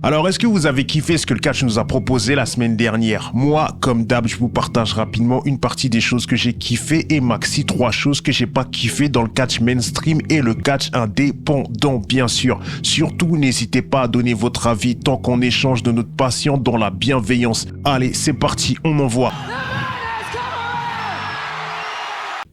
Alors, est-ce que vous avez kiffé ce que le catch nous a proposé la semaine dernière? Moi, comme d'hab, je vous partage rapidement une partie des choses que j'ai kiffé et maxi 3 choses que j'ai pas kiffé dans le catch mainstream et le catch indépendant, bien sûr. Surtout, n'hésitez pas à donner votre avis tant qu'on échange de notre passion dans la bienveillance. Allez, c'est parti, on envoie.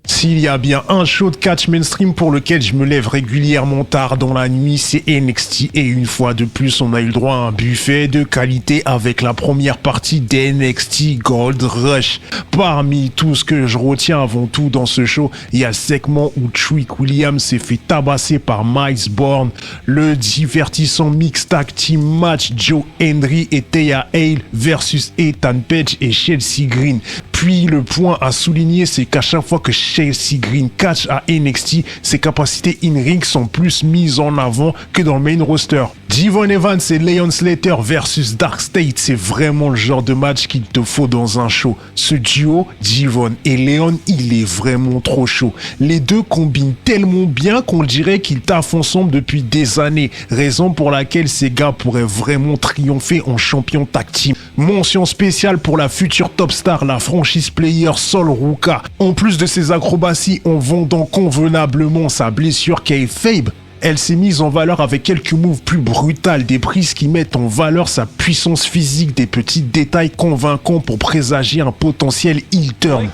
S'il y a bien un show de catch mainstream pour lequel je me lève régulièrement tard dans la nuit, c'est NXT. Et une fois de plus, on a eu le droit à un buffet de qualité avec la première partie d'NXT Gold Rush. Parmi tout ce que je retiens avant tout dans ce show, il y a le segment où Trick Williams s'est fait tabasser par Miles Bourne, le divertissant mixed tag team match Joe Hendry et Thea Hale versus Ethan Page et Chelsea Green. Puis le point à souligner, c'est qu'à chaque fois que Chelsea Green catch à NXT, ses capacités in-ring sont plus mises en avant que dans le main roster. Devon Evans et Leon Slater versus Dark State, c'est vraiment le genre de match qu'il te faut dans un show. Ce duo, Devon et Leon, il est vraiment trop chaud. Les deux combinent tellement bien qu'on dirait qu'ils taffent ensemble depuis des années, raison pour laquelle ces gars pourraient vraiment triompher en champion tag team. Mention spéciale pour la future top star, la franchise player Sol Ruka. En plus de ses acrobaties en vendant convenablement sa blessure kayfabe, elle s'est mise en valeur avec quelques moves plus brutales, des prises qui mettent en valeur sa puissance physique, des petits détails convaincants pour présager un potentiel heel turn.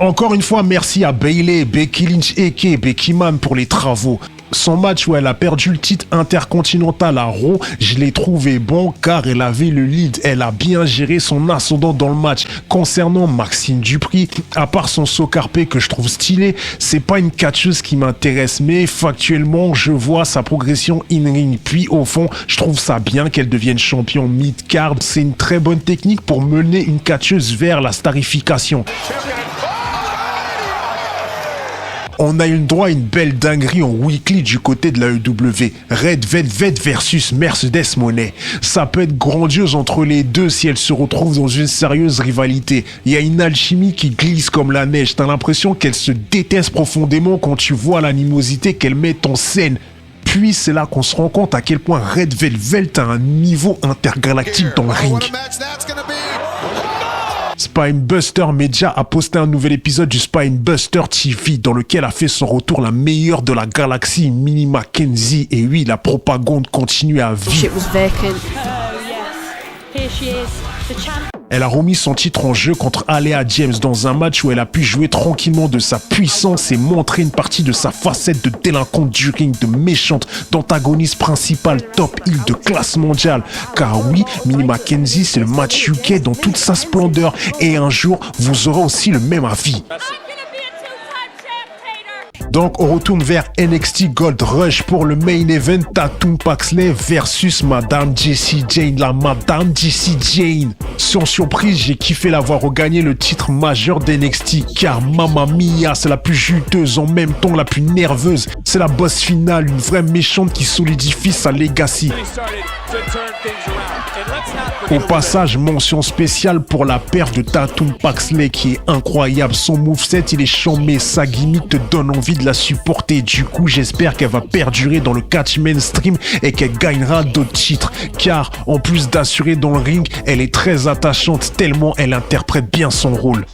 Encore une fois, merci à Bayley, Becky Lynch et Becky Man pour les travaux. Son match où elle a perdu le titre intercontinental à Raw, je l'ai trouvé bon car elle avait le lead. Elle a bien géré son ascendant dans le match. Concernant Maxine Dupri, à part son saut carpé que je trouve stylé, c'est pas une catcheuse qui m'intéresse, mais factuellement, je vois sa progression in-ring. Puis au fond, je trouve ça bien qu'elle devienne champion mid-card. C'est une très bonne technique pour mener une catcheuse vers la starification. On a eu le droit à une belle dinguerie en weekly du côté de la EW. Red Velvet versus Mercedes Moné. Ça peut être grandiose entre les deux si elles se retrouvent dans une sérieuse rivalité. Il y a une alchimie qui glisse comme la neige. T'as l'impression qu'elles se détestent profondément quand tu vois l'animosité qu'elles mettent en scène. Puis c'est là qu'on se rend compte à quel point Red Velvet a un niveau intergalactique dans le ring. Spinebuster Media a posté un nouvel épisode du Spinebuster TV dans lequel a fait son retour la meilleure de la galaxie, Minnie McKenzie. Et oui, la propagande continue à vivre. Elle a remis son titre en jeu contre Alea James dans un match où elle a pu jouer tranquillement de sa puissance et montrer une partie de sa facette de délinquante du ring, de méchante, d'antagoniste principal, top heel de classe mondiale. Car oui, Minnie McKenzie, c'est le match UK dans toute sa splendeur et un jour, vous aurez aussi le même avis. Donc on retourne vers NXT Gold Rush pour le main event, Tatum Paxley versus Madame Jessie Jane, la Madame Jessie Jane. Sans surprise, j'ai kiffé la voir regagner le titre majeur d'NXT car Mamma Mia, c'est la plus juteuse en même temps la plus nerveuse. C'est la boss finale, une vraie méchante qui solidifie sa legacy. Au passage, mention spéciale pour la perf de Tatum Paxley qui est incroyable. Son moveset, il est chambé, sa gimmick te donne envie de la supporter. Du coup, j'espère qu'elle va perdurer dans le catch mainstream et qu'elle gagnera d'autres titres. Car, en plus d'assurer dans le ring, elle est très attachante tellement elle interprète bien son rôle.